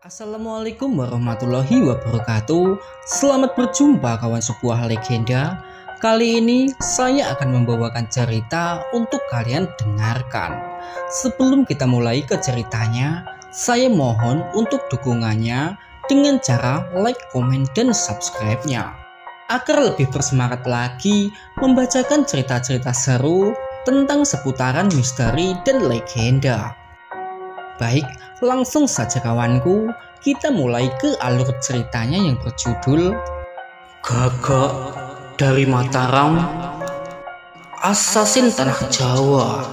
Assalamualaikum warahmatullahi wabarakatuh. Selamat berjumpa kawan sebuah legenda. Kali ini saya akan membawakan cerita untuk kalian dengarkan. Sebelum kita mulai ke ceritanya, saya mohon untuk dukungannya dengan cara like, komen, dan subscribe-nya agar lebih bersemangat lagi membacakan cerita-cerita seru tentang seputaran misteri dan legenda. Baik, langsung saja kawanku, kita mulai ke alur ceritanya yang berjudul Gagak dari Mataram, Asasin Tanah Jawa.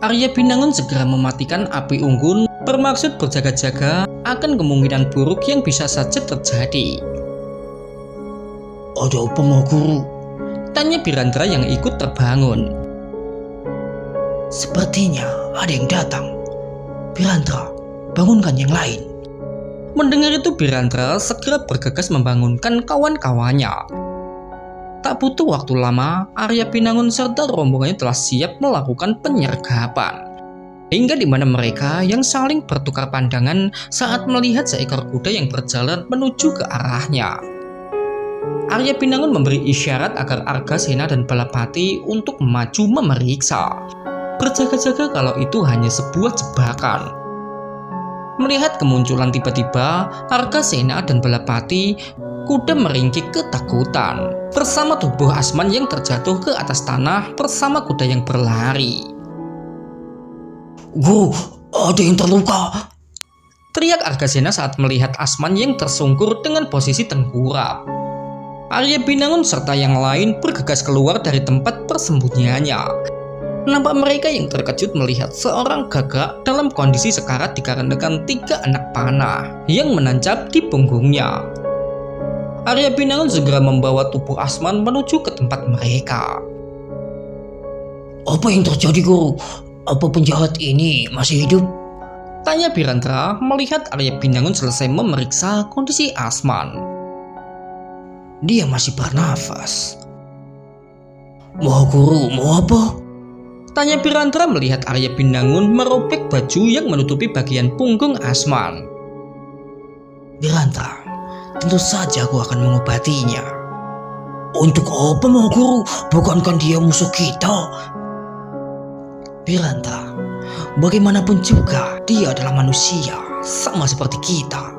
Arya Binangun segera mematikan api unggun, bermaksud berjaga-jaga akan kemungkinan buruk yang bisa saja terjadi. "Ada apa, Guru?" tanya Birandra yang ikut terbangun. "Sepertinya ada yang datang. Birandra, bangunkan yang lain." Mendengar itu Birandra segera bergegas membangunkan kawan-kawannya. Tak butuh waktu lama, Arya Binangun serta rombongannya telah siap melakukan penyergapan. Hingga di mana mereka yang saling bertukar pandangan saat melihat seekor kuda yang berjalan menuju ke arahnya. Arya Binangun memberi isyarat agar Argasena dan Balapati untuk maju memeriksa, berjaga-jaga kalau itu hanya sebuah jebakan. Melihat kemunculan tiba-tiba Argasena dan Balapati, kuda meringkik ketakutan bersama tubuh Asman yang terjatuh ke atas tanah bersama kuda yang berlari. "Guru, ada yang terluka!" teriak Argasena saat melihat Asman yang tersungkur dengan posisi tengkurap. Arya Binangun serta yang lain bergegas keluar dari tempat persembunyiannya. Nampak mereka yang terkejut melihat seorang gagak dalam kondisi sekarat dikarenakan 3 anak panah yang menancap di punggungnya. Arya Binangun segera membawa tubuh Asman menuju ke tempat mereka. "Apa yang terjadi, Guru? Apa penjahat ini masih hidup?" tanya Birandra melihat Arya Binangun selesai memeriksa kondisi Asman. "Dia masih bernafas." "Mau Guru, mau apa?" tanya Birandra melihat Arya Binangun merobek baju yang menutupi bagian punggung Asman. "Birandra, tentu saja aku akan mengobatinya." "Untuk apa, mau Guru? Bukankah dia musuh kita?" "Birandra, bagaimanapun juga dia adalah manusia, sama seperti kita."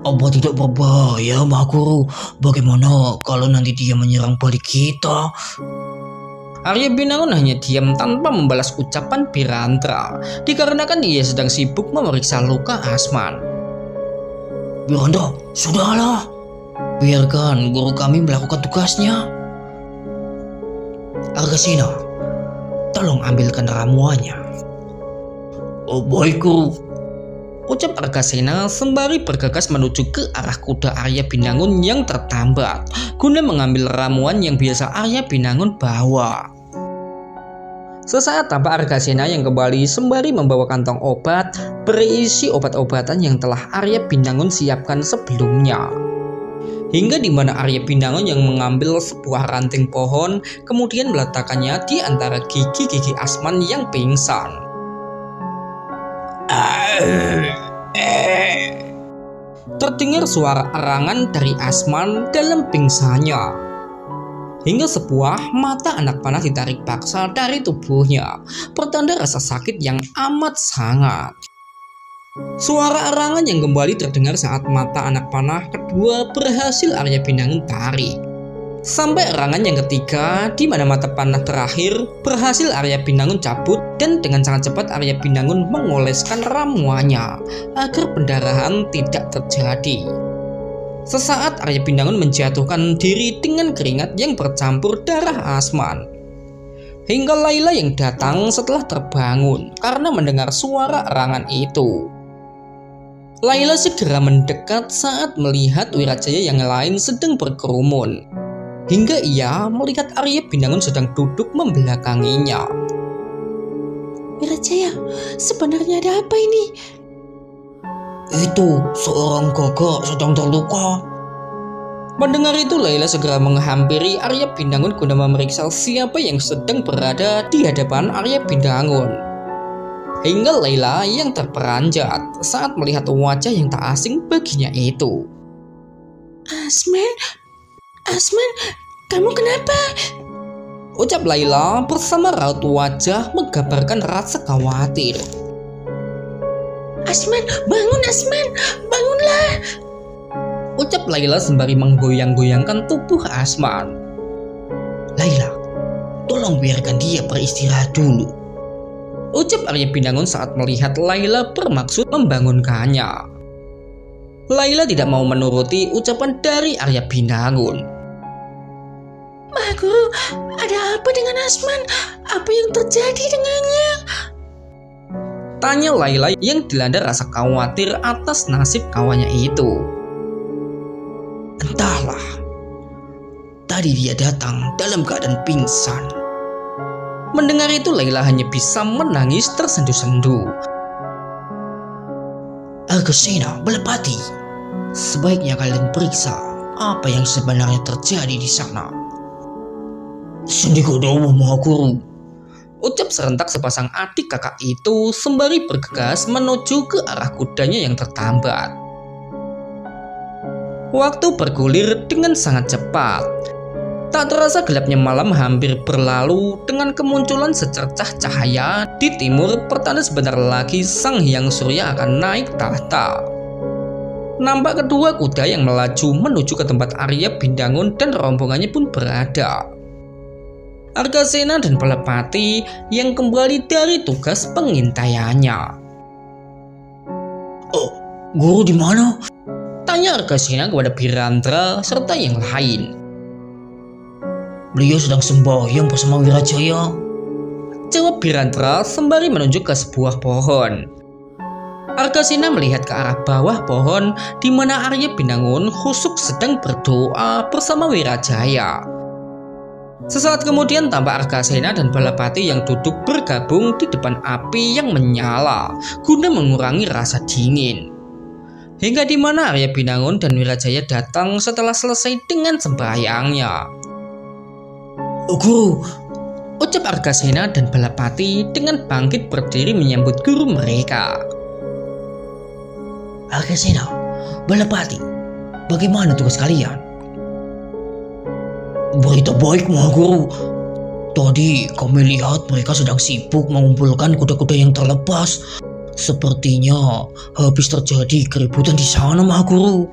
Apa tidak berbahaya, Mak Guru? Bagaimana kalau nanti dia menyerang balik kita?" Arya Binangun hanya diam tanpa membalas ucapan Birandra, dikarenakan ia sedang sibuk memeriksa luka Asman. "Birandra, sudahlah. Biarkan guru kami melakukan tugasnya. Argasena, tolong ambilkan ramuannya." "Oh, baik, Guru," ucap Argasena sembari bergegas menuju ke arah kuda Arya Binangun yang tertambat guna mengambil ramuan yang biasa Arya Binangun bawa. Sesaat tampak Argasena yang kembali sembari membawa kantong obat berisi obat-obatan yang telah Arya Binangun siapkan sebelumnya. Hingga di mana Arya Binangun yang mengambil sebuah ranting pohon kemudian meletakkannya di antara gigi-gigi Asman yang pingsan. Terdengar suara erangan dari Asman dalam pingsannya. Hingga sebuah mata anak panah ditarik paksa dari tubuhnya, pertanda rasa sakit yang amat sangat. Suara erangan yang kembali terdengar saat mata anak panah kedua berhasil Arya Binangun tarik. Sampai erangan yang ketiga, di mana mata panah terakhir berhasil Arya Binangun cabut, dan dengan sangat cepat Arya Binangun mengoleskan ramuannya agar pendarahan tidak terjadi. Sesaat Arya Binangun menjatuhkan diri dengan keringat yang bercampur darah Asman. Hingga Laila yang datang setelah terbangun karena mendengar suara erangan itu. Laila segera mendekat saat melihat Wirajaya yang lain sedang berkerumun. Hingga ia melihat Arya Binangun sedang duduk membelakanginya. "Wirajaya, sebenarnya ada apa ini?" "Itu seorang gagak sedang terluka," Mendengar itu, Laila segera menghampiri Arya Binangun guna memeriksa siapa yang sedang berada di hadapan Arya Binangun. Hingga Laila yang terperanjat saat melihat wajah yang tak asing baginya itu. Asman, kamu kenapa? Ucap Laila bersama raut wajah menggambarkan rasa khawatir. Asman, bangunlah. Ucap Laila sembari menggoyang-goyangkan tubuh Asman. Laila, tolong biarkan dia beristirahat dulu. Ucap Arya Binangun saat melihat Laila bermaksud membangunkannya. Laila tidak mau menuruti ucapan dari Arya Binangun. Ma Guru, ada apa dengan Asman? Apa yang terjadi dengannya? Tanya Laila yang dilanda rasa khawatir atas nasib kawannya itu. Entahlah, tadi dia datang dalam keadaan pingsan. Mendengar itu, Laila hanya bisa menangis tersendu-sendu. Argasena, Balapati, sebaiknya kalian periksa apa yang sebenarnya terjadi di sana. Sendikodowo Maha Guru, ucap serentak sepasang adik kakak itu sembari bergegas menuju ke arah kudanya yang tertambat. Waktu bergulir dengan sangat cepat. Tak terasa gelapnya malam hampir berlalu dengan kemunculan secercah cahaya di timur, pertanda sebentar lagi Sang Hyang Surya akan naik tahta. Nampak kedua kuda yang melaju menuju ke tempat Arya Binangun dan rombongannya pun berada. Argasena dan Balapati yang kembali dari tugas pengintaiannya. Oh, Guru di mana? Tanya Argasena kepada Birandra serta yang lain. Beliau sedang sembahyang bersama Wirajaya, jawab Birandra sembari menunjuk ke sebuah pohon. Argasena melihat ke arah bawah pohon di mana Arya Binangun khusyuk sedang berdoa bersama Wirajaya. Sesaat kemudian tampak Argasena dan Balapati yang duduk bergabung di depan api yang menyala guna mengurangi rasa dingin. Hingga di mana Arya Binangun dan Wirajaya datang setelah selesai dengan sembahyangnya. Guru, ucap Argasena dan Balapati dengan bangkit berdiri menyambut guru mereka. Argasena, Balapati, bagaimana tugas kalian? Berita baik, Maha Guru. Tadi kami lihat mereka sedang sibuk mengumpulkan kuda-kuda yang terlepas. Sepertinya habis terjadi keributan di sana, Maha Guru.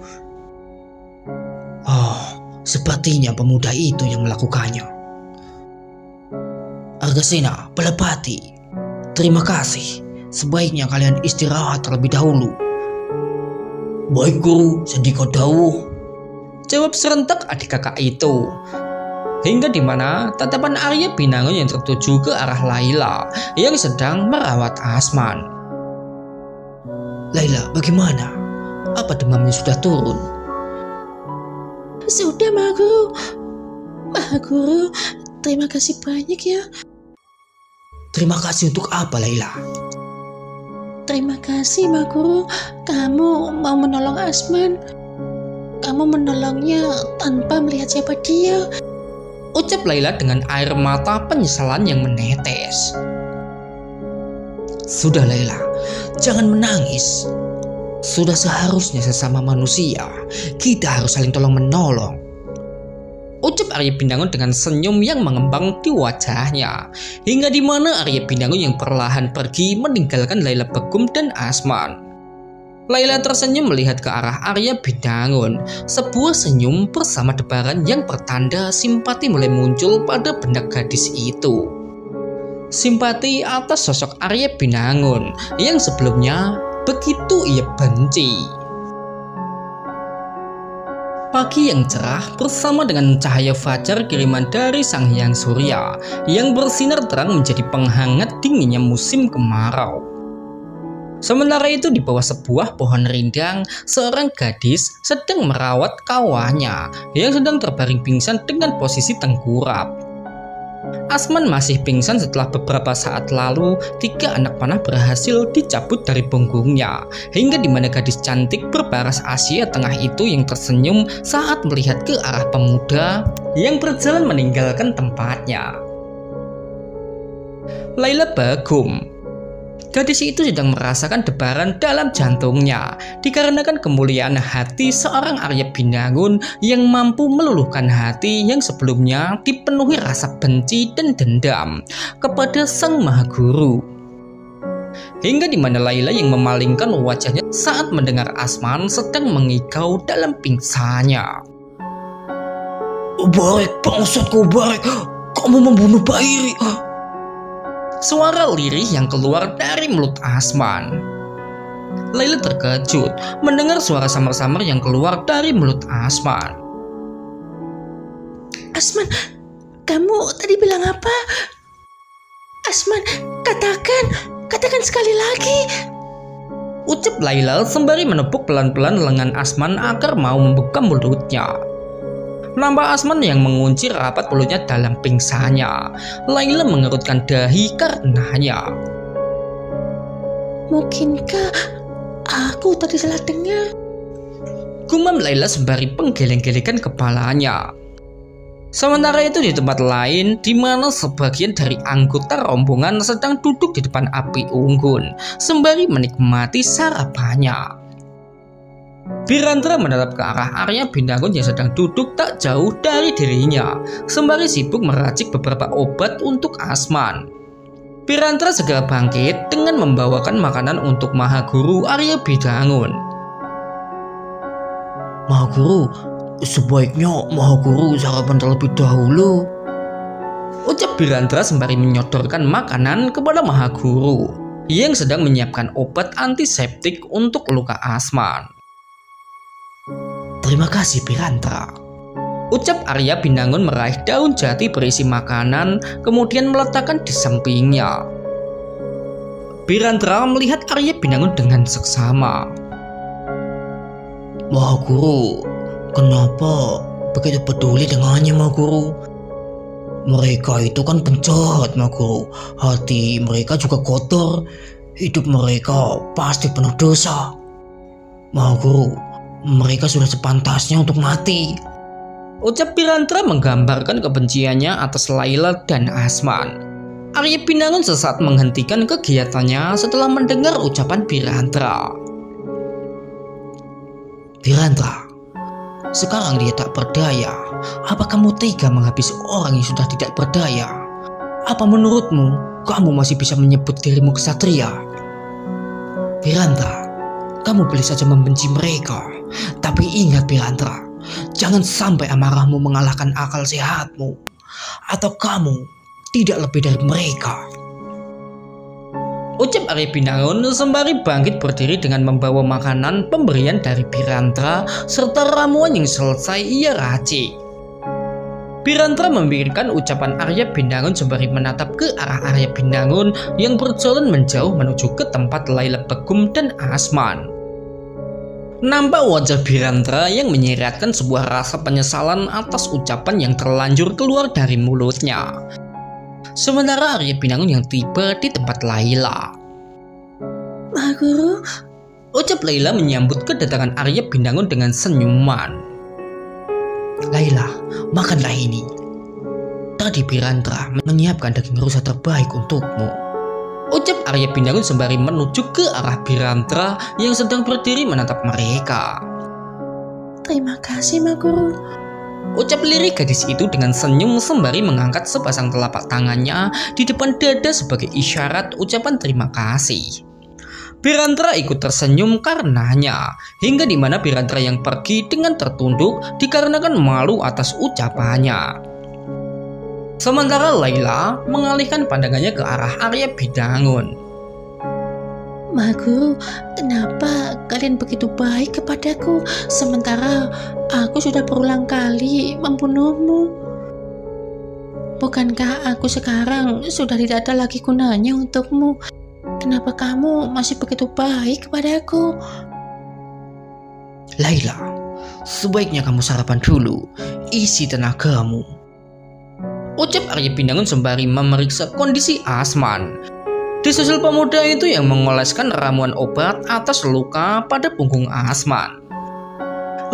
Sepertinya pemuda itu yang melakukannya. Argasena, Balapati, terima kasih. Sebaiknya kalian istirahat terlebih dahulu. Baik Guru, Sendikodowo, jawab serentak adik kakak itu. Hingga di mana tatapan Arya Binangun yang tertuju ke arah Laila yang sedang merawat Asman. Laila, bagaimana? Apa demamnya sudah turun? Sudah, Ma Guru. Ma Guru, terima kasih banyak ya. Terima kasih untuk apa, Laila? Terima kasih, Ma Guru. Kamu mau menolong Asman. Kamu menolongnya tanpa melihat siapa dia. Ucap Laila dengan air mata penyesalan yang menetes. Sudah Laila, jangan menangis. Sudah seharusnya sesama manusia kita harus saling tolong menolong. Ucap Arya Binangun dengan senyum yang mengembang di wajahnya. Hingga di mana Arya Binangun yang perlahan pergi meninggalkan Laila Begum dan Asman. Laila tersenyum melihat ke arah Arya Binangun. Sebuah senyum bersama debaran yang pertanda simpati mulai muncul pada benak gadis itu. Simpati atas sosok Arya Binangun yang sebelumnya begitu ia benci. Pagi yang cerah bersama dengan cahaya fajar kiriman dari Sang Hyang Surya yang bersinar terang menjadi penghangat dinginnya musim kemarau. Sementara itu di bawah sebuah pohon rindang, seorang gadis sedang merawat kawannya yang sedang terbaring pingsan dengan posisi tengkurap. Asman masih pingsan setelah beberapa saat lalu 3 anak panah berhasil dicabut dari punggungnya, hingga di mana gadis cantik berparas Asia Tengah itu yang tersenyum saat melihat ke arah pemuda yang berjalan meninggalkan tempatnya. Laila Bagum. Gadis itu sedang merasakan debaran dalam jantungnya dikarenakan kemuliaan hati seorang Arya Binangun yang mampu meluluhkan hati yang sebelumnya dipenuhi rasa benci dan dendam kepada Sang Maha Guru. Hingga di mana Laila yang memalingkan wajahnya saat mendengar Asman sedang mengigau dalam pingsannya. Barek, bangsatku Barek, kamu membunuh Bairi. Suara lirih yang keluar dari mulut Asman. Laila terkejut mendengar suara samar-samar yang keluar dari mulut Asman. Asman, kamu tadi bilang apa? Asman, katakan sekali lagi. Ucap Laila sembari menepuk pelan-pelan lengan Asman agar mau membuka mulutnya. Nampak Asman yang mengunci rapat mulutnya dalam pingsannya. Laila mengerutkan dahi karenanya. Mungkinkah aku tadi salah dengar? Gumam Laila sembari penggeleng-gelengkan kepalanya. Sementara itu di tempat lain, di mana sebagian dari anggota rombongan sedang duduk di depan api unggun, sembari menikmati sarapannya. Birandra menatap ke arah Arya Binangun yang sedang duduk tak jauh dari dirinya, sembari sibuk meracik beberapa obat untuk Asman. Birandra segera bangkit dengan membawakan makanan untuk Maha Guru Arya Binangun. Maha Guru, sebaiknya Maha Guru sarapan terlebih dahulu. Ucap Birandra sembari menyodorkan makanan kepada Maha Guru yang sedang menyiapkan obat antiseptik untuk luka Asman. Terima kasih Birandra. Ucap Arya Binangun meraih daun jati berisi makanan, kemudian meletakkan di sampingnya. Birandra melihat Arya Binangun dengan seksama. Maha Guru, kenapa begitu peduli dengannya Maha Guru? Mereka itu kan penjahat Maha Guru. Hati mereka juga kotor. Hidup mereka pasti penuh dosa. Maha Guru, mereka sudah sepantasnya untuk mati. Ucap Birandra menggambarkan kebenciannya atas Laila dan Asman. Arya Binangun sesaat menghentikan kegiatannya setelah mendengar ucapan Birandra. Birandra, sekarang dia tak berdaya. Apa kamu tega menghabisi orang yang sudah tidak berdaya? Apa menurutmu kamu masih bisa menyebut dirimu ksatria? Birandra, kamu boleh saja membenci mereka, tapi ingat Birandra, jangan sampai amarahmu mengalahkan akal sehatmu, atau kamu tidak lebih dari mereka. Ucap Arya Binangun sembari bangkit berdiri dengan membawa makanan pemberian dari Birandra serta ramuan yang selesai ia racik. Birandra memikirkan ucapan Arya Binangun sembari menatap ke arah Arya Binangun yang berjalan menjauh menuju ke tempat Laila Bagum dan Asman. Nampak wajah Birandra yang menyiratkan sebuah rasa penyesalan atas ucapan yang terlanjur keluar dari mulutnya. Sementara Arya Binangun yang tiba di tempat Laila. Maha Guru, ucap Laila menyambut kedatangan Arya Binangun dengan senyuman. Laila, makanlah ini. Tadi Birandra menyiapkan daging rusa terbaik untukmu. Ucap Arya Binangun sembari menuju ke arah Birandra yang sedang berdiri menatap mereka. terima kasih Maha Guru. Ucap lirik gadis itu dengan senyum sembari mengangkat sepasang telapak tangannya di depan dada sebagai isyarat ucapan terima kasih. Birandra ikut tersenyum karenanya, hingga di mana Birandra yang pergi dengan tertunduk dikarenakan malu atas ucapannya. Sementara Laila mengalihkan pandangannya ke arah Arya Binangun. Maha Guru, kenapa kalian begitu baik kepadaku sementara aku sudah berulang kali membunuhmu? Bukankah aku sekarang sudah tidak ada lagi gunanya untukmu? Kenapa kamu masih begitu baik kepadaku? Laila, sebaiknya kamu sarapan dulu, isi tenagamu. ucap Arya Binangun sembari memeriksa kondisi Asman. Disusul pemuda itu yang mengoleskan ramuan obat atas luka pada punggung Asman.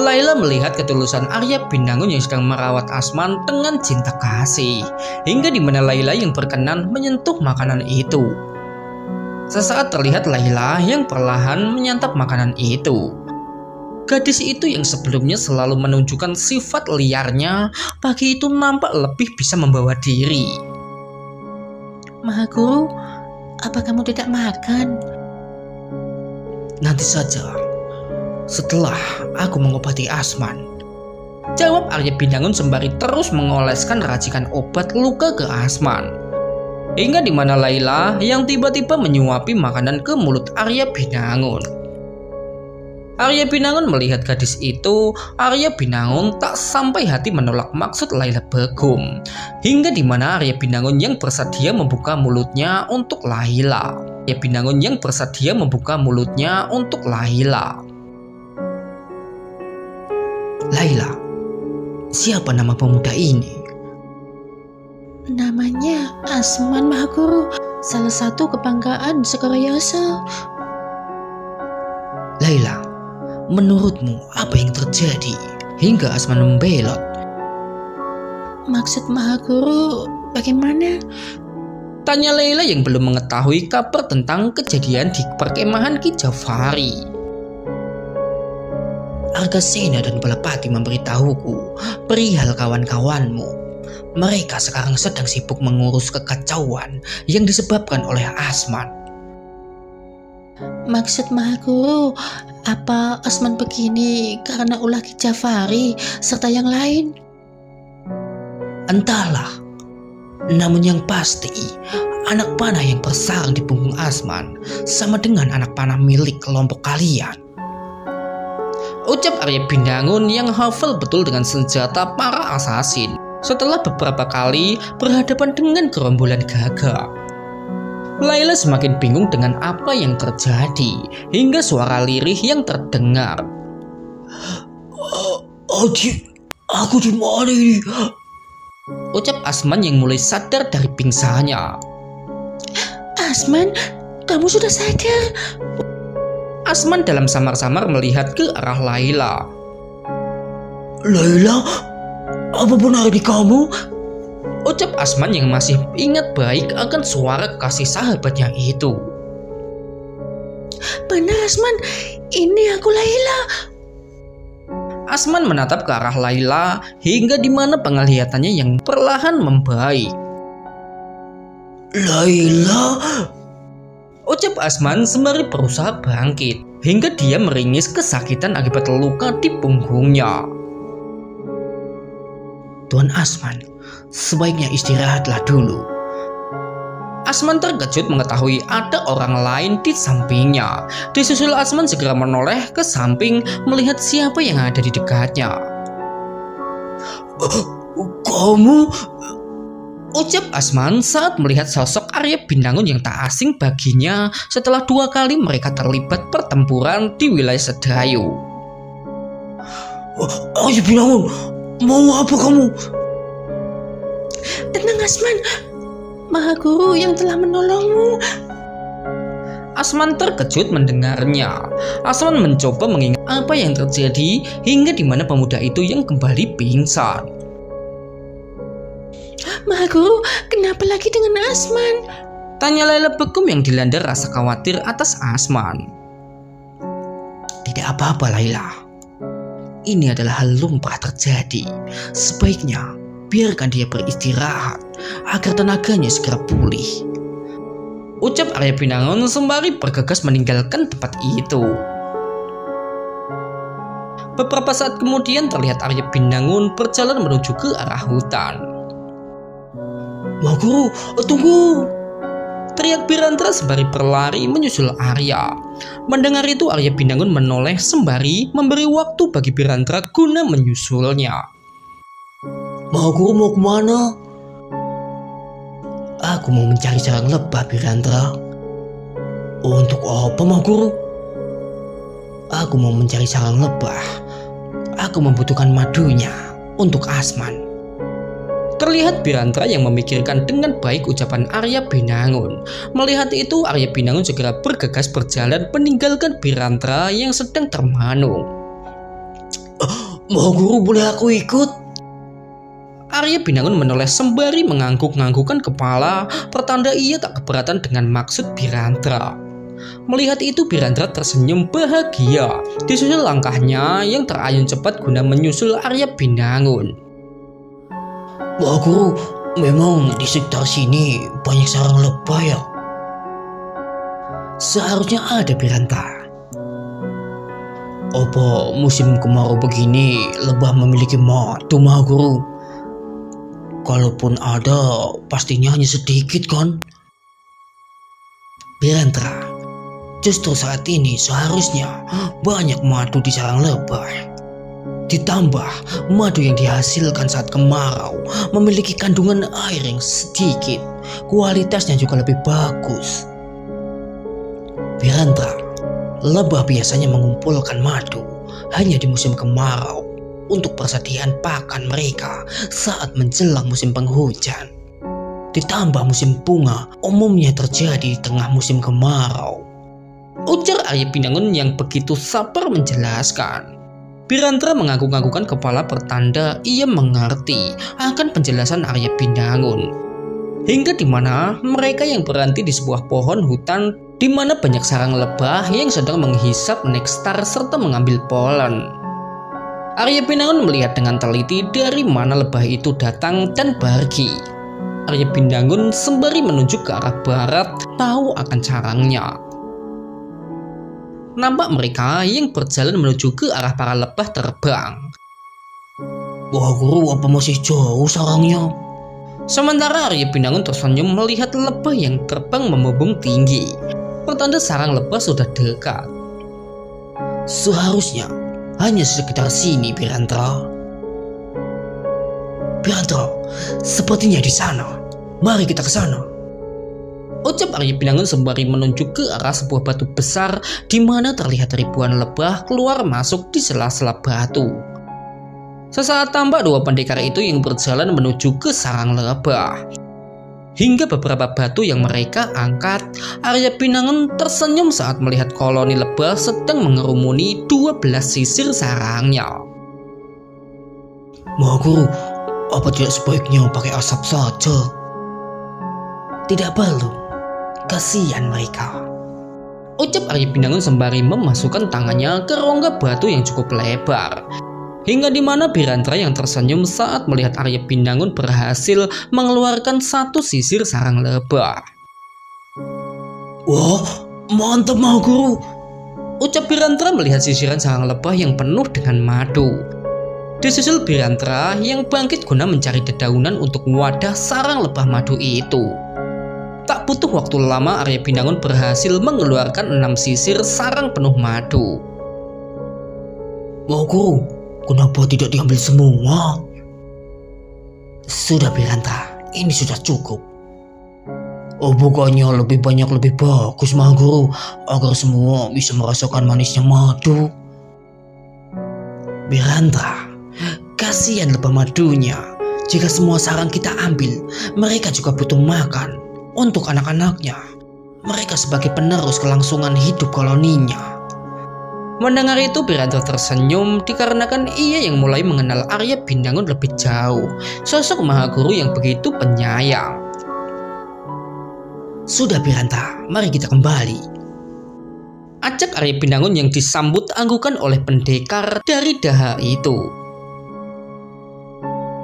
Laila melihat ketulusan Arya Binangun yang sedang merawat Asman dengan cinta kasih, hingga di mana Laila yang berkenan menyentuh makanan itu. Sesaat terlihat Laila yang perlahan menyantap makanan itu. Gadis itu yang sebelumnya selalu menunjukkan sifat liarnya, pagi itu nampak lebih bisa membawa diri. Mahaguru, apa kamu tidak makan? Nanti saja, setelah aku mengobati Asman, jawab Arya Binangun sembari terus mengoleskan racikan obat luka ke Asman. Hingga di mana Laila yang tiba-tiba menyuapi makanan ke mulut Arya Binangun. Arya Binangun melihat gadis itu, Arya Binangun tak sampai hati menolak maksud Laila Begum. Hingga di mana Arya Binangun yang bersedia membuka mulutnya untuk Laila. Arya Binangun yang bersedia membuka mulutnya untuk Laila. Laila, siapa nama pemuda ini? Namanya Asman, Mahaguru, salah satu kebanggaan Sekarayasa. Laila, menurutmu apa yang terjadi hingga Asman membelot? Maksud Mahaguru bagaimana? Tanya Laila yang belum mengetahui kabar tentang kejadian di perkemahan Ki Jafari. Argasena dan Balapati memberitahuku perihal kawan-kawanmu. Mereka sekarang sedang sibuk mengurus kekacauan yang disebabkan oleh Asman. Maksud Mahaguru, apa Asman begini karena ulah Ki Jafari serta yang lain? Entahlah. Namun yang pasti, anak panah yang bersarang di punggung Asman sama dengan anak panah milik kelompok kalian. Ucap Arya Binangun yang hafal betul dengan senjata para asasin setelah beberapa kali berhadapan dengan gerombolan gagak. Laila semakin bingung dengan apa yang terjadi hingga suara lirih yang terdengar. Aku di mana ini? Ucap Asman yang mulai sadar dari pingsannya. Asman, kamu sudah sadar? Asman dalam samar-samar melihat ke arah Laila. Laila, apa benar ini kamu? Ucap Asman yang masih ingat baik akan suara kekasih sahabatnya itu. Benar Asman, ini aku Laila. Asman menatap ke arah Laila hingga di mana penglihatannya yang perlahan membaik. Laila, ucap Asman sembari berusaha bangkit hingga dia meringis kesakitan akibat luka di punggungnya. Tuan Asman, sebaiknya istirahatlah dulu. Asman terkejut mengetahui ada orang lain di sampingnya. Disusul Asman segera menoleh ke samping melihat siapa yang ada di dekatnya. Kamu? Ucap Asman saat melihat sosok Arya Binangun yang tak asing baginya setelah 2 kali mereka terlibat pertempuran di wilayah Sedayu. Arya Binangun, mau apa kamu? Tenang Asman, Mahaguru yang telah menolongmu. Asman terkejut mendengarnya. Asman mencoba mengingat apa yang terjadi hingga di mana pemuda itu yang kembali pingsan. Mahaguru, kenapa lagi dengan Asman? Tanya Laila Begum yang dilanda rasa khawatir atas Asman. Tidak apa-apa Laila. Ini adalah hal lumrah terjadi. Sebaiknya biarkan dia beristirahat agar tenaganya segera pulih. Ucap Arya Binangun sembari bergegas meninggalkan tempat itu. Beberapa saat kemudian terlihat Arya Binangun berjalan menuju ke arah hutan. Mahaguru, tunggu! Teriak Birandra sembari berlari menyusul Arya. Mendengar itu Arya Binangun menoleh sembari memberi waktu bagi Birandra guna menyusulnya. Mahaguru mau kemana? Aku mau mencari sarang lebah, Birandra. Untuk apa, Mahaguru? Aku mau mencari sarang lebah. Aku membutuhkan madunya untuk Asman. Terlihat Birantra yang memikirkan dengan baik ucapan Arya Binangun. Melihat itu, Arya Binangun segera bergegas berjalan meninggalkan Birantra yang sedang termanung. Mahaguru, boleh aku ikut? Arya Binangun menoleh sembari mengangguk-anggukkan kepala, pertanda ia tak keberatan dengan maksud Birantra. Melihat itu, Birantra tersenyum bahagia. Disusul langkahnya yang terayun cepat guna menyusul Arya Binangun. Mahaguru, memang di sekitar sini banyak sarang lebah ya? Seharusnya ada, Birantra. Apa musim kemarau begini lebah memiliki madu, Mahaguru? Kalaupun ada, pastinya hanya sedikit kan? Birantra, justru saat ini seharusnya banyak madu di sarang lebah. Ditambah madu yang dihasilkan saat kemarau memiliki kandungan air yang sedikit, kualitasnya juga lebih bagus. Birantra, lebah biasanya mengumpulkan madu hanya di musim kemarau untuk persediaan pakan mereka saat menjelang musim penghujan. Ditambah musim bunga umumnya terjadi di tengah musim kemarau, ujar Arya Binangun yang begitu sabar menjelaskan. Birantra mengangguk-anggukkan kepala pertanda ia mengerti akan penjelasan Arya Binangun. Hingga di mana mereka yang berhenti di sebuah pohon hutan di mana banyak sarang lebah yang sedang menghisap nektar serta mengambil polen. Arya Binangun melihat dengan teliti dari mana lebah itu datang dan pergi. Arya Binangun sembari menunjuk ke arah barat tahu akan sarangnya. Nampak mereka yang berjalan menuju ke arah para lebah terbang. Wah guru, apa masih jauh sarangnya? Sementara Arya Binangun tersenyum melihat lebah yang terbang membumbung tinggi. Pertanda sarang lebah sudah dekat. Seharusnya hanya sekitar sini, Birantra. Birantra, sepertinya di sana. Mari kita ke sana, ucap Arya Binangun sembari menunjuk ke arah sebuah batu besar di mana terlihat ribuan lebah keluar masuk di sela-sela batu. Sesaat tampak dua pendekar itu yang berjalan menuju ke sarang lebah. Hingga beberapa batu yang mereka angkat, Arya Binangun tersenyum saat melihat koloni lebah sedang mengerumuni 12 sisir sarangnya. Mahaguru, apa tidak sebaiknya pakai asap saja? Tidak perlu, kasihan mereka, ucap Arya Binangun sembari memasukkan tangannya ke rongga batu yang cukup lebar. Hingga di mana Birantra yang tersenyum saat melihat Arya Binangun berhasil mengeluarkan satu sisir sarang lebah. Wah, mantap Mahaguru, ucap Birantra melihat sisiran sarang lebah yang penuh dengan madu. Disusul Birantra yang bangkit guna mencari dedaunan untuk wadah sarang lebah madu itu. Tak butuh waktu lama, Arya Binangun berhasil mengeluarkan 6 sisir sarang penuh madu. Mahaguru, kenapa tidak diambil semua? Sudah Birantra, ini sudah cukup. Oh, bukannya lebih banyak lebih bagus, Mahaguru, agar semua bisa merasakan manisnya madu. Birantra, kasihan lebah madunya. Jika semua sarang kita ambil, mereka juga butuh makan. Untuk anak-anaknya, mereka sebagai penerus kelangsungan hidup koloninya. Mendengar itu, Birantra tersenyum dikarenakan ia yang mulai mengenal Arya Binangun lebih jauh, sosok Mahaguru yang begitu penyayang. Sudah Birantra, mari kita kembali, ajak Arya Binangun yang disambut anggukan oleh pendekar dari daha itu.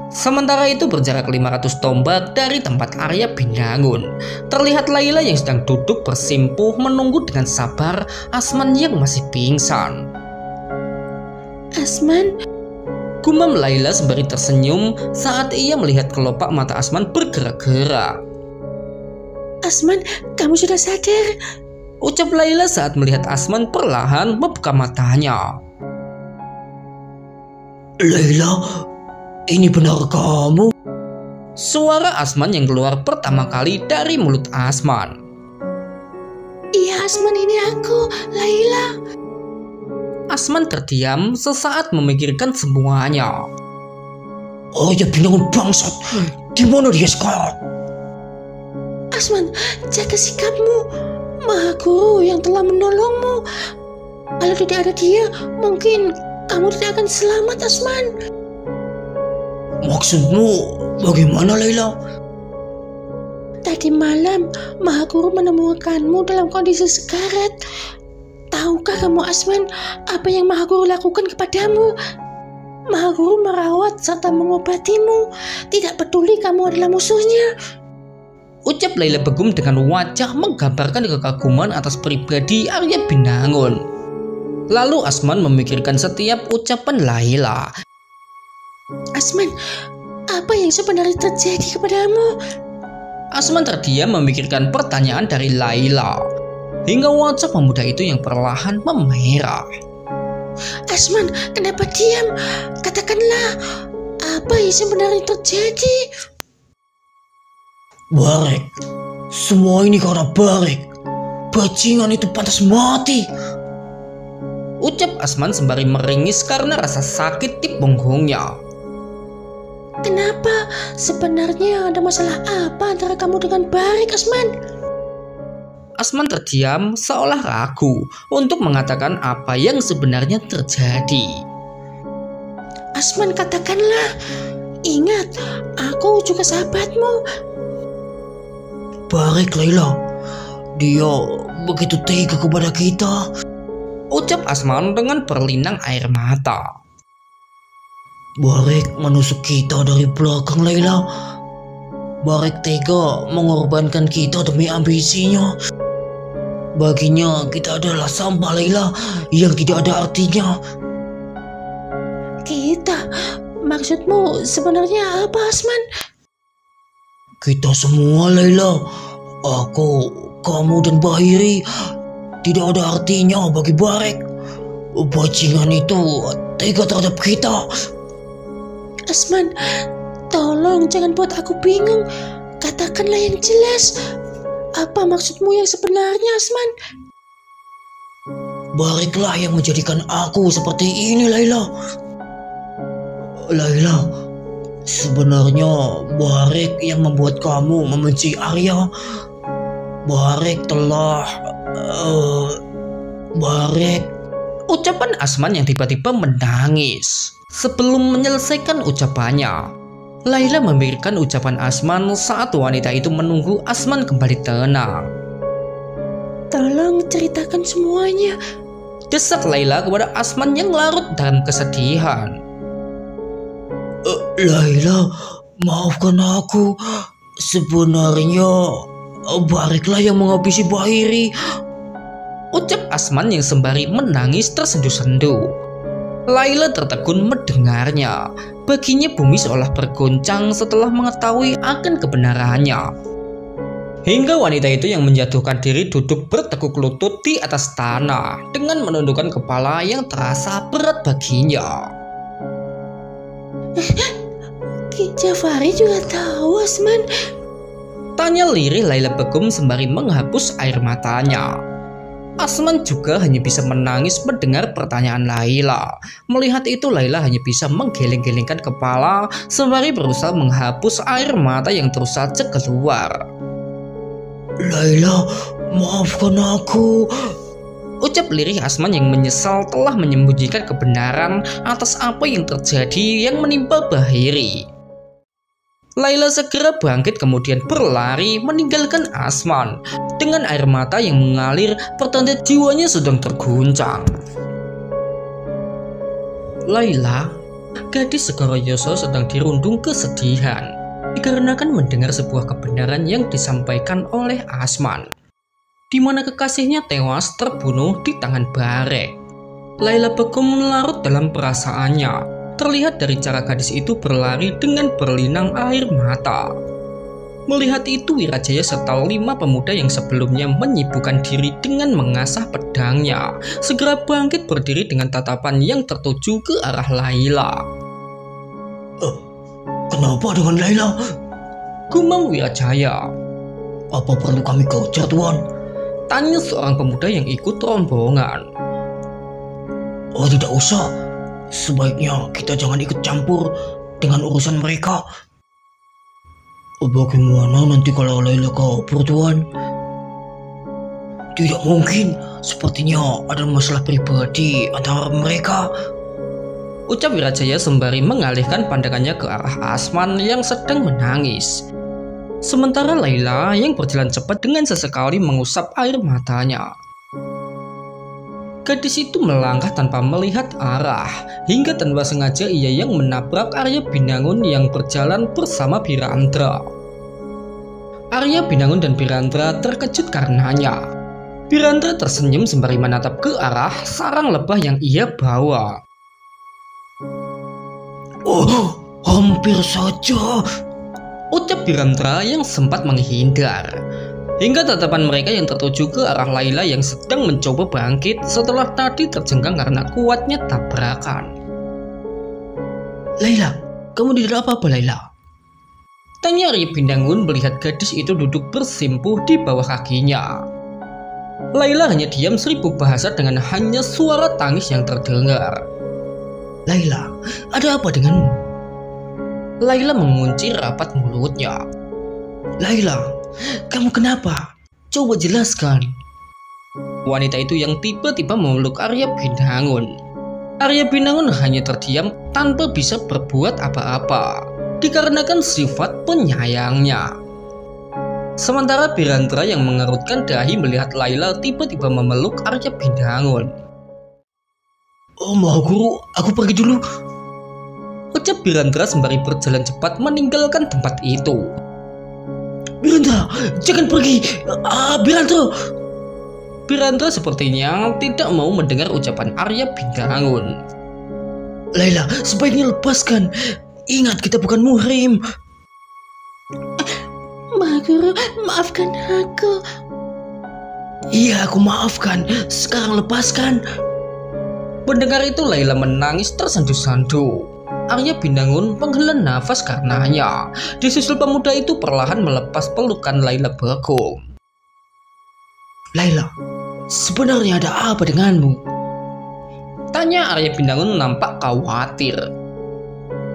Sementara itu berjarak 500 tombak dari tempat Arya Binangun, terlihat Laila yang sedang duduk bersimpuh menunggu dengan sabar Asman yang masih pingsan. Asman, gumam Laila sembari tersenyum saat ia melihat kelopak mata Asman bergerak-gerak. Asman, kamu sudah sadar? Ucap Laila saat melihat Asman perlahan membuka matanya. Laila, ini benar kamu? Suara Asman yang keluar pertama kali dari mulut Asman. Iya Asman, ini aku, Laila. Asman terdiam sesaat memikirkan semuanya. Oh ya, Binangun bangsat, Di mana dia sekarang? Asman, jaga sikapmu. Maha Guru yang telah menolongmu. Kalau tidak ada dia, mungkin kamu tidak akan selamat, Asman. Maksudmu bagaimana, Laila? Tadi malam, Maha Guru menemukanmu dalam kondisi sekarat. Tahukah kamu, Asman, apa yang Maha Guru lakukan kepadamu? Maha Guru merawat serta mengobatimu. Tidak peduli kamu adalah musuhnya. Ucap Laila Begum dengan wajah menggambarkan kekaguman atas pribadi Arya Binangun. Lalu Asman memikirkan setiap ucapan Laila. Asman, apa yang sebenarnya terjadi kepadamu? Asman terdiam memikirkan pertanyaan dari Laila, hingga wajah pemuda itu yang perlahan memerah. Asman, kenapa diam? Katakanlah, apa yang sebenarnya terjadi? Barek, semua ini karena Barek. Bajingan itu pantas mati. Ucap Asman sembari meringis karena rasa sakit di punggungnya. Kenapa? Sebenarnya ada masalah apa antara kamu dengan Barek, Asman? Asman terdiam seolah ragu untuk mengatakan apa yang sebenarnya terjadi. Asman, katakanlah. Ingat, aku juga sahabatmu. Barek, Laila, dia begitu tega kepada kita. Ucap Asman dengan berlinang air mata. Barek menusuk kita dari belakang, Laila. Barek tega mengorbankan kita demi ambisinya. Baginya kita adalah sampah, Laila, yang tidak ada artinya. Kita? Maksudmu sebenarnya apa, Asman? Kita semua, Laila, aku, kamu dan Bahiri, tidak ada artinya bagi Barek. Bajingan itu tega terhadap kita. Asman, tolong jangan buat aku bingung. Katakanlah yang jelas. Apa maksudmu yang sebenarnya, Asman? Bareklah yang menjadikan aku seperti ini, Laila. Laila, sebenarnya Barek yang membuat kamu membenci Arya. Barek telah... Barek... Ucapan Asman yang tiba-tiba menangis. Sebelum menyelesaikan ucapannya, Laila memikirkan ucapan Asman saat wanita itu menunggu Asman kembali tenang. Tolong ceritakan semuanya. Desak Laila kepada Asman yang larut dalam kesedihan. Laila, maafkan aku. Sebenarnya Bareklah yang menghabisi Bahiri. Ucap Asman yang sembari menangis tersendu-sendu. Laila tertegun mendengarnya. Baginya bumi seolah bergoncang setelah mengetahui akan kebenarannya. Hingga wanita itu yang menjatuhkan diri duduk bertekuk lutut di atas tanah dengan menundukkan kepala yang terasa berat baginya. Ki Jafari juga tahu, Asman. Tanya lirih Laila Begum sembari menghapus air matanya. Asman juga hanya bisa menangis mendengar pertanyaan Laila. Melihat itu Laila hanya bisa menggeleng-gelengkan kepala sembari berusaha menghapus air mata yang terus saja keluar. Laila, maafkan aku. Ucap lirih Asman yang menyesal telah menyembunyikan kebenaran atas apa yang terjadi yang menimpa Bahiri. Laila segera bangkit kemudian berlari meninggalkan Asman dengan air mata yang mengalir pertanda jiwanya sedang terguncang. Laila, gadis Segoro Yoso sedang dirundung kesedihan dikarenakan mendengar sebuah kebenaran yang disampaikan oleh Asman, di mana kekasihnya tewas terbunuh di tangan Barek. Laila Begum larut dalam perasaannya. Terlihat dari cara gadis itu berlari dengan berlinang air mata. Melihat itu Wirajaya serta 5 pemuda yang sebelumnya menyibukkan diri dengan mengasah pedangnya segera bangkit berdiri dengan tatapan yang tertuju ke arah Laila. Kenapa dengan Laila? Gumam Wirajaya. Apa perlu kami kejar, Tuan? Tanya seorang pemuda yang ikut rombongan. Oh, tidak usah. Sebaiknya kita jangan ikut campur dengan urusan mereka. Bagaimana nanti kalau Laila kabur, Tuan? Tidak mungkin, sepertinya ada masalah pribadi antara mereka. Ucap Wirajaya sembari mengalihkan pandangannya ke arah Asman yang sedang menangis. Sementara Laila yang berjalan cepat dengan sesekali mengusap air matanya. Gadis itu melangkah tanpa melihat arah, hingga tanpa sengaja ia yang menabrak Arya Binangun yang berjalan bersama Birandra. Arya Binangun dan Birandra terkejut karenanya. Birandra tersenyum sembari menatap ke arah sarang lebah yang ia bawa. Oh, hampir saja, ucap Birandra yang sempat menghindar. Hingga tatapan mereka yang tertuju ke arah Laila yang sedang mencoba bangkit setelah tadi terjengkang karena kuatnya tabrakan. Laila, kamu tidak apa-apa, Laila? Tanya Arya Binangun melihat gadis itu duduk bersimpuh di bawah kakinya. Laila hanya diam 1000 bahasa dengan hanya suara tangis yang terdengar. Laila, ada apa denganmu? Laila mengunci rapat mulutnya. Laila, kamu kenapa? Coba jelaskan. Wanita itu yang tiba-tiba memeluk Arya Binangun. Arya Binangun hanya terdiam tanpa bisa berbuat apa-apa, dikarenakan sifat penyayangnya. Sementara Birandra yang mengerutkan dahi melihat Laila tiba-tiba memeluk Arya Binangun. Oh, Maha Guru, aku pergi dulu, ucap Birandra sembari berjalan cepat meninggalkan tempat itu. Birandra, jangan pergi. Birandra. Birandra sepertinya tidak mau mendengar ucapan Arya Binangun. Laila, sebaiknya lepaskan. Ingat, kita bukan muhrim. Maha Guru, maafkan aku. Iya, aku maafkan. Sekarang lepaskan. Mendengar itu Laila menangis tersandu-sandu. Arya Binangun menghela nafas karenanya. Disusul pemuda itu perlahan melepas pelukan Laila Bagong. Laila, sebenarnya ada apa denganmu? Tanya Arya Binangun nampak khawatir.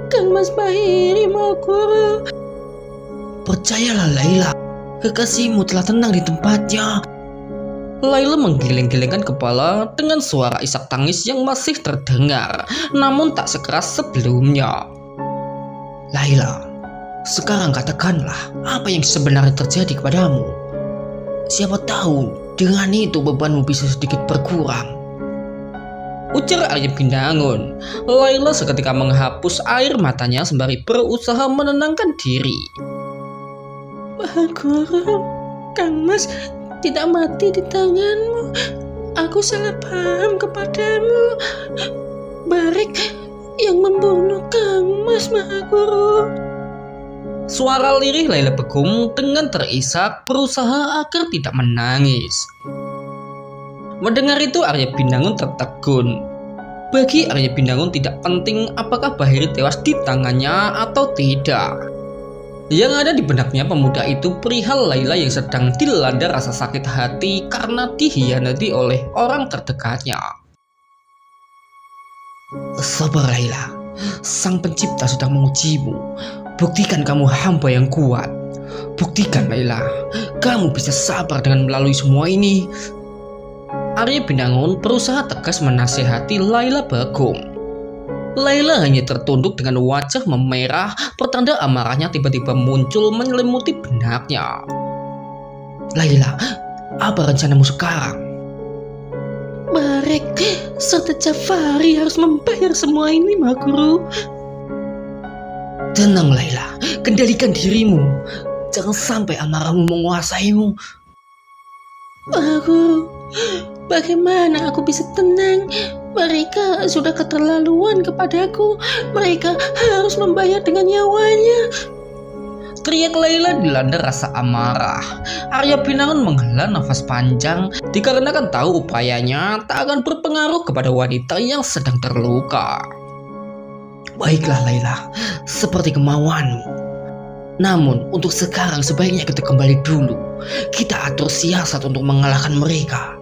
Kang Mas Bahiri, Maha Guru. Percayalah Laila, kekasihmu telah tenang di tempatnya. Laila menggeleng-gelengkan kepala dengan suara isak tangis yang masih terdengar, namun tak sekeras sebelumnya. Laila, sekarang katakanlah apa yang sebenarnya terjadi kepadamu. Siapa tahu dengan itu bebanmu bisa sedikit berkurang. Ujar Arya Binangun. Laila seketika menghapus air matanya sembari berusaha menenangkan diri. Maha Guru, Kang Mas tidak mati di tanganmu. Aku salah paham kepadamu. Barik yang membunuh Kang Mas, Maha Guru. Suara lirih Laila Bagong dengan terisak berusaha agar tidak menangis. Mendengar itu Arya Binangun tertegun. Bagi Arya Binangun tidak penting apakah Bahiri tewas di tangannya atau tidak. Yang ada di benaknya pemuda itu perihal Laila yang sedang dilanda rasa sakit hati karena dikhianati oleh orang terdekatnya. Sabar Laila, Sang Pencipta sudah mengujimu. Buktikan kamu hamba yang kuat. Buktikan Laila, kamu bisa sabar dengan melalui semua ini. Arya Binangun berusaha tegas menasihati Laila Bagong. Laila hanya tertunduk dengan wajah memerah, pertanda amarahnya tiba-tiba muncul menyelimuti benaknya. Laila, apa rencanamu sekarang? Barik serta Jafari harus membayar semua ini, Maha Guru. Tenang Laila, kendalikan dirimu. Jangan sampai amarahmu menguasaimu. Maha Guru, bagaimana aku bisa tenang? Mereka sudah keterlaluan kepadaku. Mereka harus membayar dengan nyawanya. Teriak Laila dilanda rasa amarah. Arya Binangun menghela nafas panjang dikarenakan tahu upayanya tak akan berpengaruh kepada wanita yang sedang terluka. Baiklah Laila, seperti kemauanmu. Namun untuk sekarang sebaiknya kita kembali dulu. Kita atur siasat untuk mengalahkan mereka.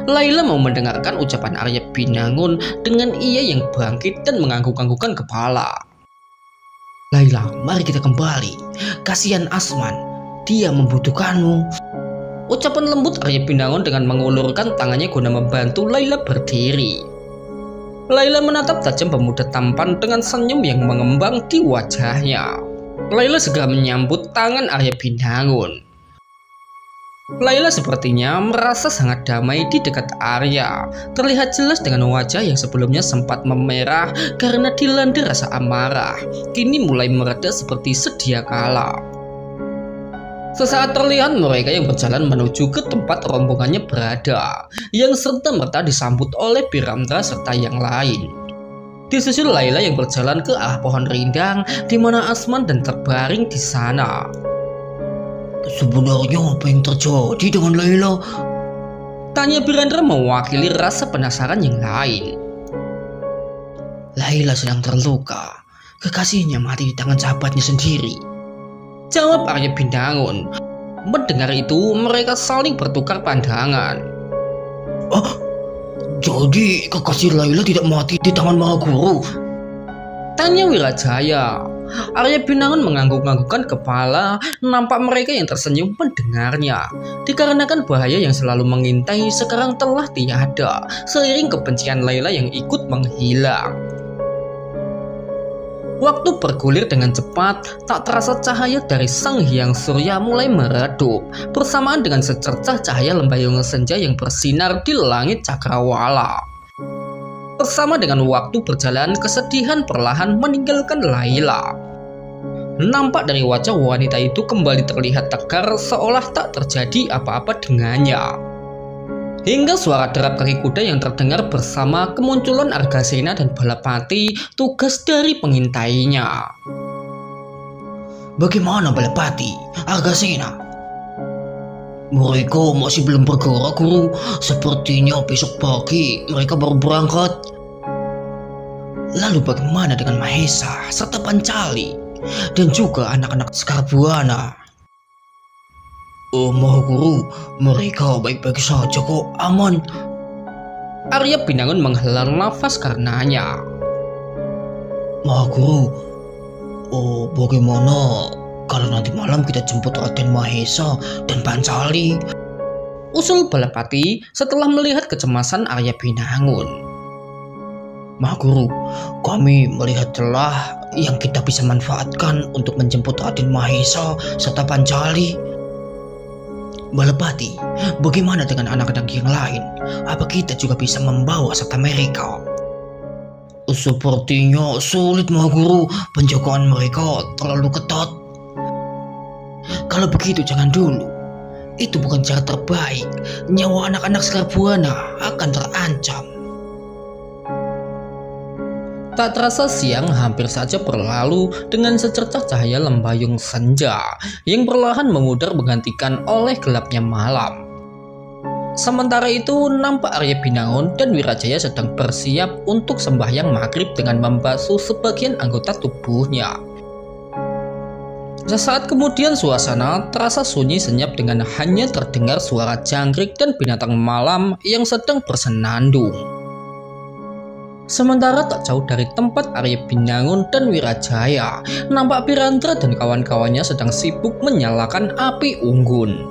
Laila mau mendengarkan ucapan Arya Binangun dengan ia yang bangkit dan mengangguk-anggukan kepala. Laila, mari kita kembali. Kasihan Asman, dia membutuhkanmu. Ucapan lembut Arya Pinangun dengan mengulurkan tangannya guna membantu Laila berdiri. Laila menatap tajam pemuda tampan dengan senyum yang mengembang di wajahnya. Laila segera menyambut tangan Arya Pinangun. Laila sepertinya merasa sangat damai di dekat Arya. Terlihat jelas dengan wajah yang sebelumnya sempat memerah karena dilanda rasa amarah, kini mulai mereda seperti sedia kala. Sesaat terlihat mereka yang berjalan menuju ke tempat rombongannya berada, yang serta-merta disambut oleh Piramdra serta yang lain. Disusul Laila yang berjalan ke arah pohon rindang di mana Asman dan terbaring di sana. Sebenarnya apa yang terjadi dengan Laila? Tanya Pirandra mewakili rasa penasaran yang lain. Laila sedang terluka. Kekasihnya mati di tangan sahabatnya sendiri, jawab Arya Pinangun. Mendengar itu, mereka saling bertukar pandangan. Oh, jadi kekasih Laila tidak mati di tangan Mahaguru? Tanya Wirajaya. Arya Pinangun mengangguk-anggukkan kepala, nampak mereka yang tersenyum mendengarnya. Dikarenakan bahaya yang selalu mengintai sekarang telah tiada, seiring kebencian Laila yang ikut menghilang. Waktu bergulir dengan cepat, tak terasa cahaya dari Sang Hyang Surya mulai meredup, bersamaan dengan secercah cahaya lembayung senja yang bersinar di langit cakrawala. Bersama dengan waktu berjalan, kesedihan perlahan meninggalkan Laila. Nampak dari wajah wanita itu kembali terlihat tegar seolah tak terjadi apa-apa dengannya. Hingga suara derap kaki kuda yang terdengar bersama kemunculan Argasena dan Balapati, tugas dari pengintainya. Bagaimana Balapati, Argasena? Mereka masih belum bergerak, Guru. Sepertinya besok pagi mereka baru berangkat. Lalu bagaimana dengan Mahesa serta Pancali dan juga anak-anak Skarbuana? Oh Mahaguru, mereka baik-baik saja kok, aman. Arya Pinangun menghela nafas karenanya. Mahaguru, oh bagaimana kalau nanti malam kita jemput Raden Mahesa dan Pancali? Usul Balapati setelah melihat kecemasan Arya Pinangun. Mahaguru, kami melihat celah yang kita bisa manfaatkan untuk menjemput Raden Mahesa serta Pancali. Balapati, bagaimana dengan anak-anak yang lain? Apa kita juga bisa membawa serta mereka? Sepertinya sulit, Mahaguru. Penjagaan mereka terlalu ketat. Kalau begitu jangan dulu. Itu bukan cara terbaik. Nyawa anak-anak Skarbuana akan terancam. Tak terasa siang hampir saja berlalu dengan secercah cahaya lembayung senja yang perlahan memudar menggantikan oleh gelapnya malam. Sementara itu nampak Arya Pinangun dan Wirajaya sedang bersiap untuk sembahyang maghrib dengan membasuh sebagian anggota tubuhnya. Sesaat kemudian suasana terasa sunyi senyap dengan hanya terdengar suara jangkrik dan binatang malam yang sedang bersenandung. Sementara tak jauh dari tempat Arya Pinangun dan Wirajaya, nampak Pirandra dan kawan-kawannya sedang sibuk menyalakan api unggun.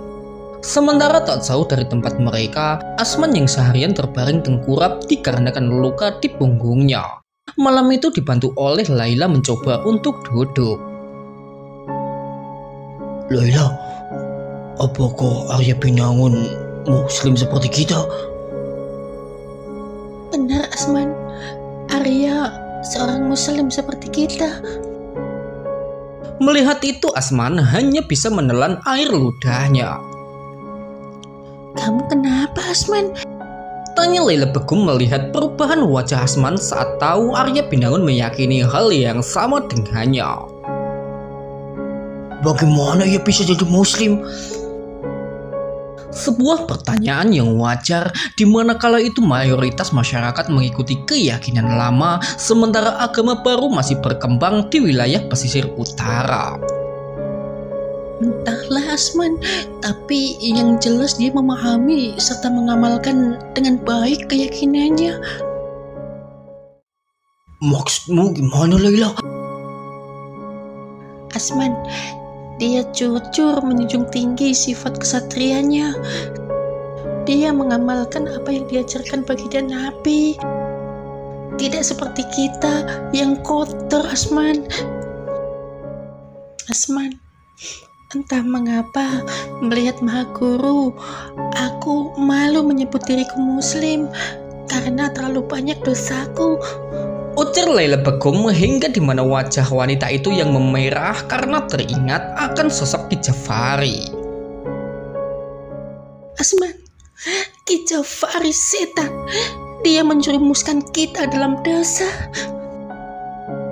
Sementara tak jauh dari tempat mereka, Asman yang seharian terbaring tengkurap dikarenakan luka di punggungnya, malam itu dibantu oleh Laila mencoba untuk duduk. Laila, apakah Arya Pinangun Muslim seperti kita? Benar, Asman. Arya seorang Muslim seperti kita. Melihat itu Asman hanya bisa menelan air ludahnya. Kamu kenapa, Asman? Tanya Laila begum melihat perubahan wajah Asman saat tahu Arya Pinangun meyakini hal yang sama dengannya. Bagaimana ia bisa jadi Muslim? Sebuah pertanyaan yang wajar di mana kala itu mayoritas masyarakat mengikuti keyakinan lama sementara agama baru masih berkembang di wilayah pesisir utara. Entahlah, Asman, tapi yang jelas dia memahami serta mengamalkan dengan baik keyakinannya. Maksudmu gimana, Laila? Asman. Dia jujur menjunjung tinggi sifat kesatrianya. Dia mengamalkan apa yang diajarkan baginda Nabi. Tidak seperti kita yang kotor, Asman. Asman, entah mengapa melihat Maha Guru, aku malu menyebut diriku muslim karena terlalu banyak dosaku. Ujar Laila Begum hingga di mana wajah wanita itu yang memerah karena teringat akan sosok Ki Jafari. Asman, Ki Jafari setan. Dia menjerumuskan kita dalam dosa.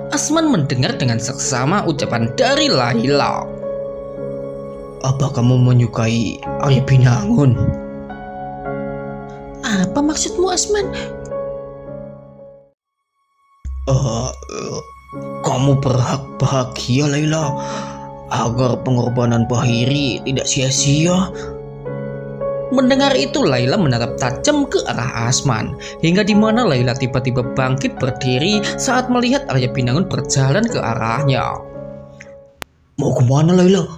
Asman mendengar dengan seksama ucapan dari Laila. Apa kamu menyukai Arya Binangun? Apa maksudmu, Asman? Kamu berhak bahagia, Laila, agar pengorbanan Bahiri tidak sia-sia. Mendengar itu Laila menatap tajam ke arah Asman, hingga di mana Laila tiba-tiba bangkit berdiri saat melihat Arya Binangun berjalan ke arahnya. Mau kemana, Laila?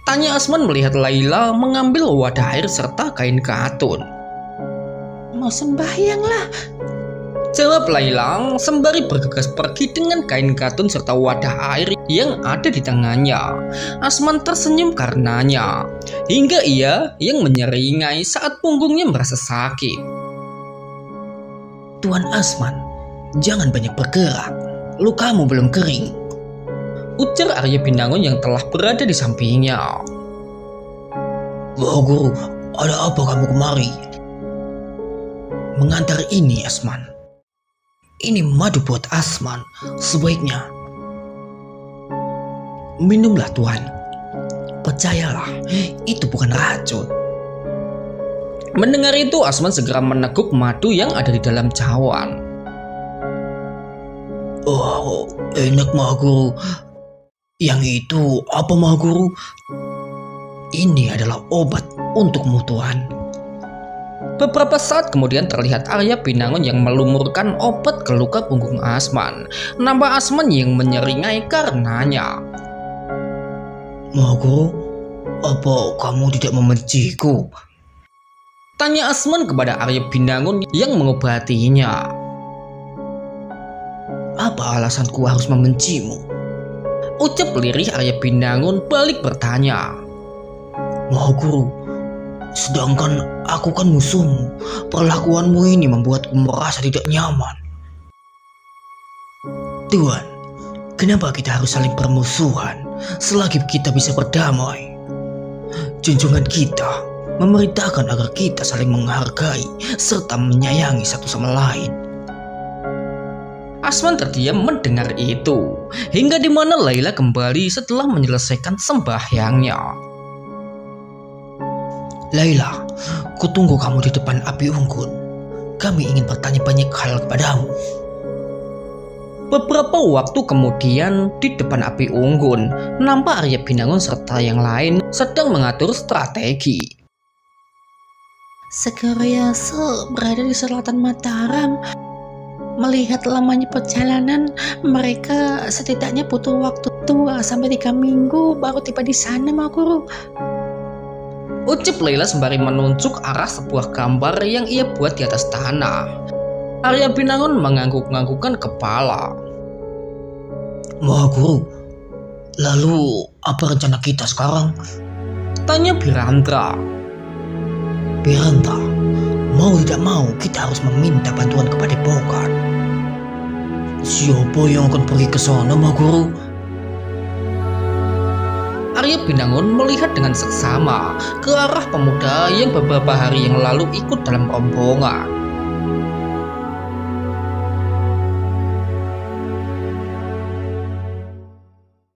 Tanya Asman melihat Laila mengambil wadah air serta kain katun. Mau sembahyang lah. Jawab Laila sembari bergegas pergi dengan kain katun serta wadah air yang ada di tangannya. Asman tersenyum karenanya, hingga ia yang menyeringai saat punggungnya merasa sakit. Tuan Asman, jangan banyak bergerak, lukamu belum kering. Ujar Arya Binangun yang telah berada di sampingnya. Wah Guru, ada apa kamu kemari? Mengantar ini, Asman. Ini madu buat Asman, sebaiknya minumlah Tuan. Percayalah, itu bukan racun. Mendengar itu Asman segera meneguk madu yang ada di dalam cawan. Oh, enak Maha Guru. Yang itu apa Maha Guru? Ini adalah obat untukmu Tuan. Beberapa saat kemudian terlihat Arya Binangun yang melumurkan obat ke luka punggung Asman. Nampak Asman yang menyeringai karenanya. Maha Guru, apa kamu tidak membenciku? Tanya Asman kepada Arya Binangun yang mengobatinya. Apa alasanku harus membencimu? Ucap lirih Arya Binangun balik bertanya. Maha Guru, sedangkan aku kan musuhmu. Perlakuanmu ini membuatku merasa tidak nyaman. Tuan, kenapa kita harus saling bermusuhan selagi kita bisa berdamai? Junjungan kita memerintahkan agar kita saling menghargai serta menyayangi satu sama lain. Asman terdiam mendengar itu, hingga di mana Laila kembali setelah menyelesaikan sembahyangnya. Laila, kutunggu kamu di depan api unggun. Kami ingin bertanya banyak hal kepadamu. Beberapa waktu kemudian di depan api unggun, nampak Arya Binangun serta yang lain sedang mengatur strategi. Segoroyoso berada di selatan Mataram. Melihat lamanya perjalanan, mereka setidaknya butuh waktu 2 sampai 3 minggu baru tiba di sana, Maha Guru. Ucap Laila sembari menunjuk arah sebuah gambar yang ia buat di atas tanah. Arya Binangun mengangguk-anggukkan kepala. Maha Guru, lalu apa rencana kita sekarang? Tanya Birandra. Birandra, mau tidak mau kita harus meminta bantuan kepada Pokan. Siapa yang akan pergi ke sana, Maha Guru? Arya Binangun melihat dengan seksama ke arah pemuda yang beberapa hari yang lalu ikut dalam rombongan.